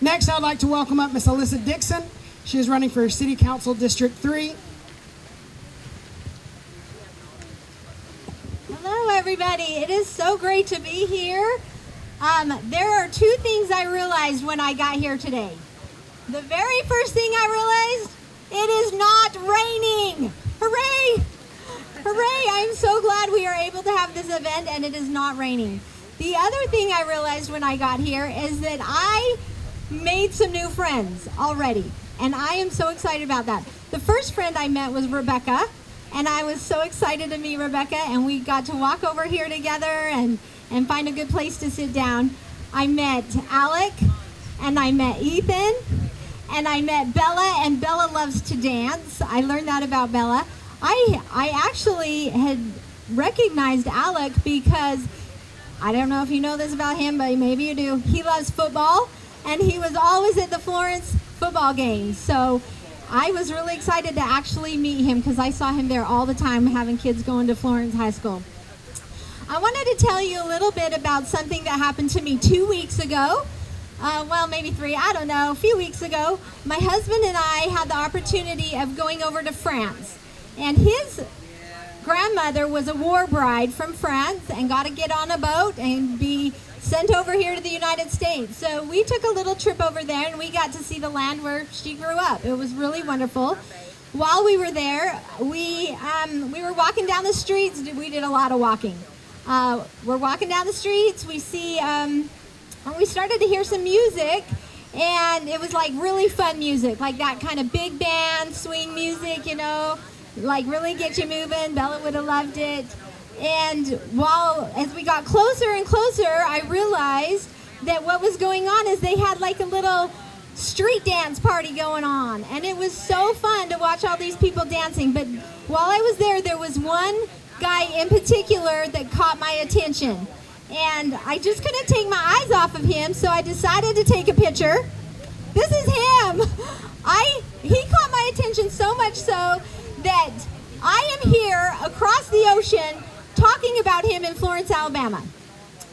Next, I'd like to welcome up Miss Alisa Dickson. She is running for City Council District 3. Hello, everybody. It is so great to be here. There are two things I realized when I got here today. The very first thing I realized, it is not raining. Hooray! Hooray! I am so glad we are able to have this event and it is not raining. The other thing I realized when I got here is that I made some new friends already, and I am so excited about that. The first friend I met was Rebecca, and I was so excited to meet Rebecca, and we got to walk over here together and find a good place to sit down. I met Alec, and I met Ethan, and I met Bella, and Bella loves to dance. I learned that about Bella. I actually had recognized Alec because, I don't know if you know this about him, but maybe you do. He loves football, and he was always at the Florence football games. So I was really excited to actually meet him because I saw him there all the time having kids going to Florence High School. I wanted to tell you a little bit about something that happened to me 2 weeks ago. Well, maybe 3, I don't know, a few weeks ago. My husband and I had the opportunity of going over to France. And his grandmother was a war bride from France and got to get on a boat and be sent over here to the United States. So we took a little trip over there and we got to see the land where she grew up. It was really wonderful. While we were there, we were walking down the streets. We did a lot of walking. We're walking down the streets. We see, we started to hear some music, and it was like really fun music, like that kind of big band swing music, you know, like really get you moving. Bella would have loved it. And as we got closer and closer, I realized that what was going on is they had like a little street dance party going on. And it was so fun to watch all these people dancing. But while I was there, there was one guy in particular that caught my attention. And I just couldn't take my eyes off of him, so I decided to take a picture. This is him. He caught my attention so much so that I am here across the ocean talking about him in Florence, Alabama.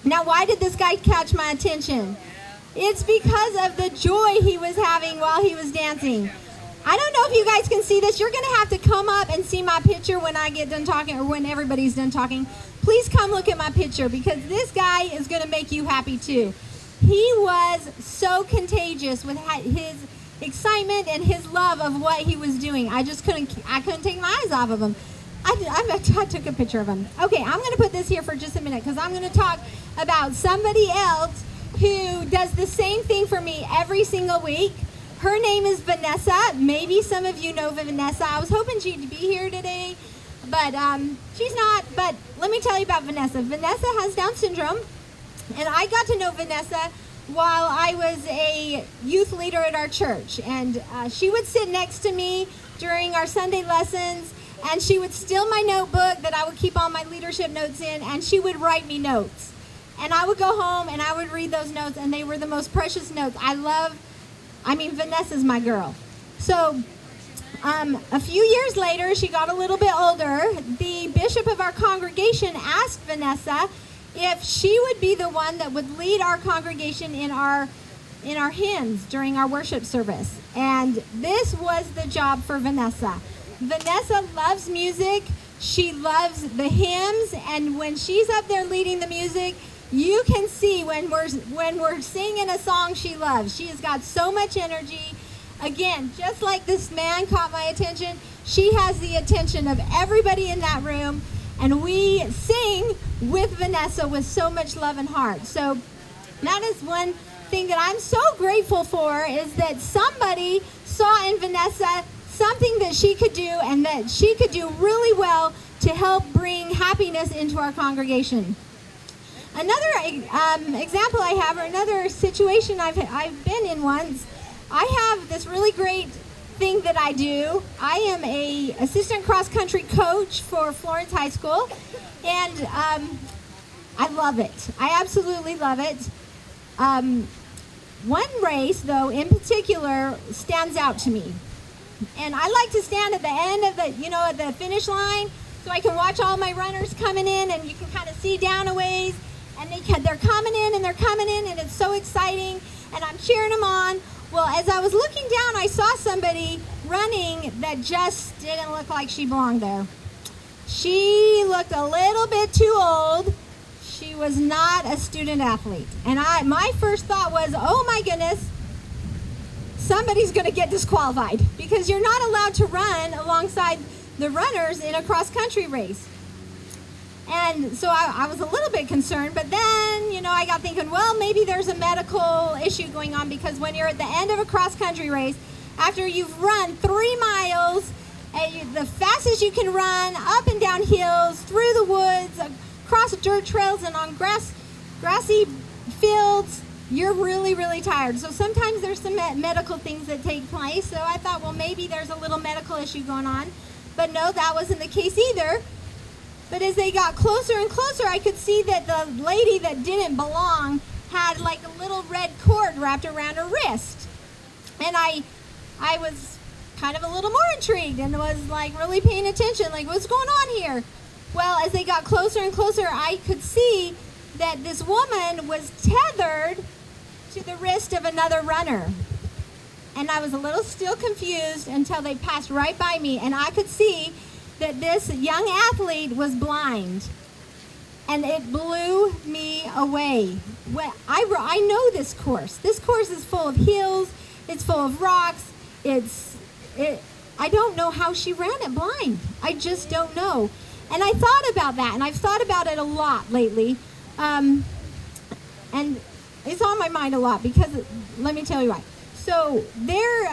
Now, why did this guy catch my attention? It's because of the joy he was having while he was dancing. I don't know if you guys can see this. You're going to have to come up and see my picture when I get done talking, or when everybody's done talking. Please come look at my picture, because this guy is going to make you happy too. He was so contagious with his excitement and his love of what he was doing. I couldn't take my eyes off of him. I took a picture of him. Okay, I'm going to put this here for just a minute because I'm going to talk about somebody else who does the same thing for me every single week. Her name is Vanessa. Maybe some of you know Vanessa. I was hoping she'd be here today, but she's not. But let me tell you about Vanessa. Vanessa has Down syndrome, and I got to know Vanessa while I was a youth leader at our church. And she would sit next to me during our Sunday lessons, and she would steal my notebook that I would keep all my leadership notes in, and she would write me notes. And I would go home and I would read those notes, and they were the most precious notes. Vanessa's my girl. So a few years later, she got a little bit older. The bishop of our congregation asked Vanessa if she would be the one that would lead our congregation in our hymns during our worship service. And this was the job for Vanessa. Vanessa loves music. She loves the hymns, and when she's up there leading the music, you can see when we're singing a song she loves. She has got so much energy. Again, just like this man caught my attention, she has the attention of everybody in that room, and we sing with Vanessa with so much love and heart. So that is one thing that I'm so grateful for, is that somebody saw in Vanessa something that she could do, and that she could do really well to help bring happiness into our congregation. Another example I have, or another situation I've been in once, I have this really great thing that I do. I am a assistant cross-country coach for Florence High School, and I love it. I absolutely love it. One race, though, in particular, stands out to me. And I like to stand at the end of at the finish line, so I can watch all my runners coming in, and you can kind of see down a ways, and they're coming in, and it's so exciting. and I'm cheering them on. Well, as I was looking down, I saw somebody running that just didn't look like she belonged there. She looked a little bit too old. She was not a student athlete. And my first thought was, oh my goodness, somebody's going to get disqualified because you're not allowed to run alongside the runners in a cross-country race. And so I was a little bit concerned, but then, I got thinking, well, maybe there's a medical issue going on, because when you're at the end of a cross-country race, after you've run 3 miles, the fastest you can run, up and down hills, through the woods, across dirt trails, and on grassy fields, you're really, really tired. So sometimes there's some medical things that take place. So I thought, well, maybe there's a little medical issue going on. But no, that wasn't the case either. But as they got closer and closer, I could see that the lady that didn't belong had like a little red cord wrapped around her wrist. And I was kind of a little more intrigued and was like really paying attention, like, what's going on here? Well, as they got closer and closer, I could see that this woman was tethered to the wrist of another runner. And I was a little still confused until they passed right by me, and I could see that this young athlete was blind. And it blew me away. I know this course. This course is full of hills, it's full of rocks, I don't know how she ran it blind. I just don't know. And I thought about that, and I've thought about it a lot lately. And it's on my mind a lot because, let me tell you why. So there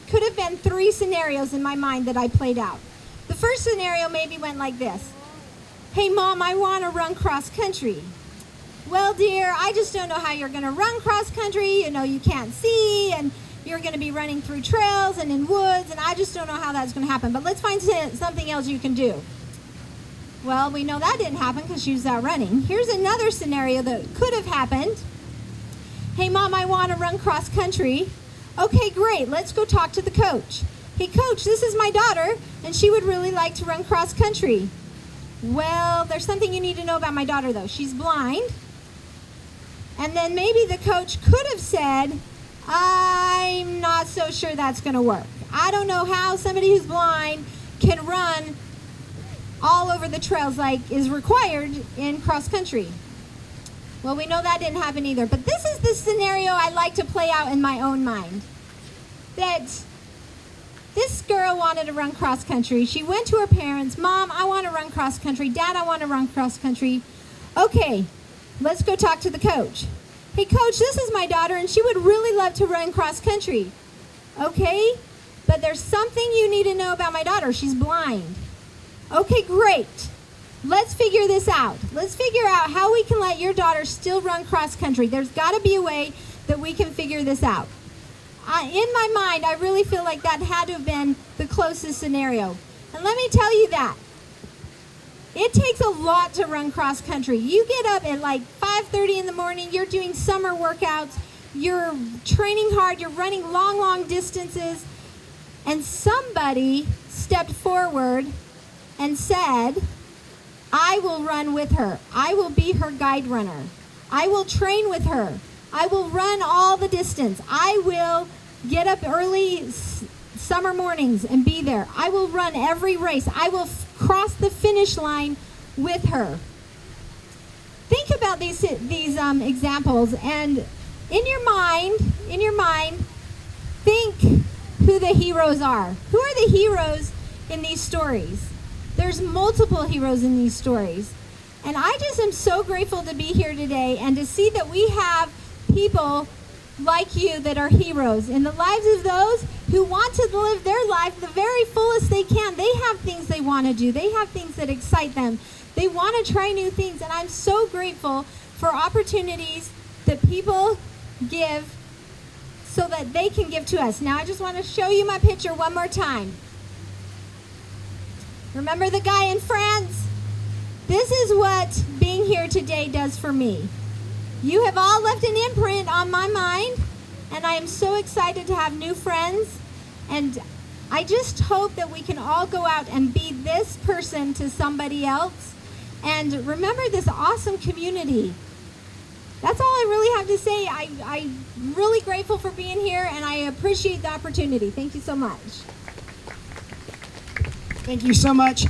could have been 3 scenarios in my mind that I played out. The first scenario maybe went like this. Hey, Mom, I want to run cross country. Well, dear, I just don't know how you're going to run cross country. You can't see, and you're going to be running through trails and in woods, and I just don't know how that's going to happen. But let's find something else you can do. Well, we know that didn't happen because she was out running. Here's another scenario that could have happened. Hey, Mom, I want to run cross country. Okay, great. Let's go talk to the coach. Hey, Coach, this is my daughter, and she would really like to run cross country. Well, there's something you need to know about my daughter, though. She's blind. And then maybe the coach could have said, I'm not so sure that's going to work. I don't know how somebody who's blind can run all over the trails like is required in cross country. Well, we know that didn't happen either. But this is the scenario I like to play out in my own mind. That this girl wanted to run cross country. She went to her parents. Mom, I want to run cross country. Dad, I want to run cross country. Okay, let's go talk to the coach. Hey, Coach, this is my daughter, and she would really love to run cross country. Okay, but there's something you need to know about my daughter. She's blind. Okay, great. Let's figure this out. Let's figure out how we can let your daughter still run cross country. There's got to be a way that we can figure this out. In my mind, I really feel like that had to have been the closest scenario. And let me tell you that. It takes a lot to run cross country. You get up at like 5:30 in the morning, you're doing summer workouts, you're training hard, you're running long, long distances, and somebody stepped forward and said, I will run with her. I will be her guide runner. I will train with her. I will run all the distance. I will get up early summer mornings and be there. I will run every race. I will cross the finish line with her. Think about these examples, and in your mind, think who the heroes are. Who are the heroes in these stories? There's multiple heroes in these stories. And I just am so grateful to be here today and to see that we have people like you that are heroes in the lives of those who want to live their life the very fullest they can. They have things they want to do. They have things that excite them. They want to try new things. And I'm so grateful for opportunities that people give so that they can give to us. Now I just want to show you my picture one more time. Remember the guy in France? This is what being here today does for me. You have all left an imprint on my mind, and I am so excited to have new friends. And I just hope that we can all go out and be this person to somebody else. And remember this awesome community. That's all I really have to say. I'm really grateful for being here, and I appreciate the opportunity. Thank you so much. Thank you so much.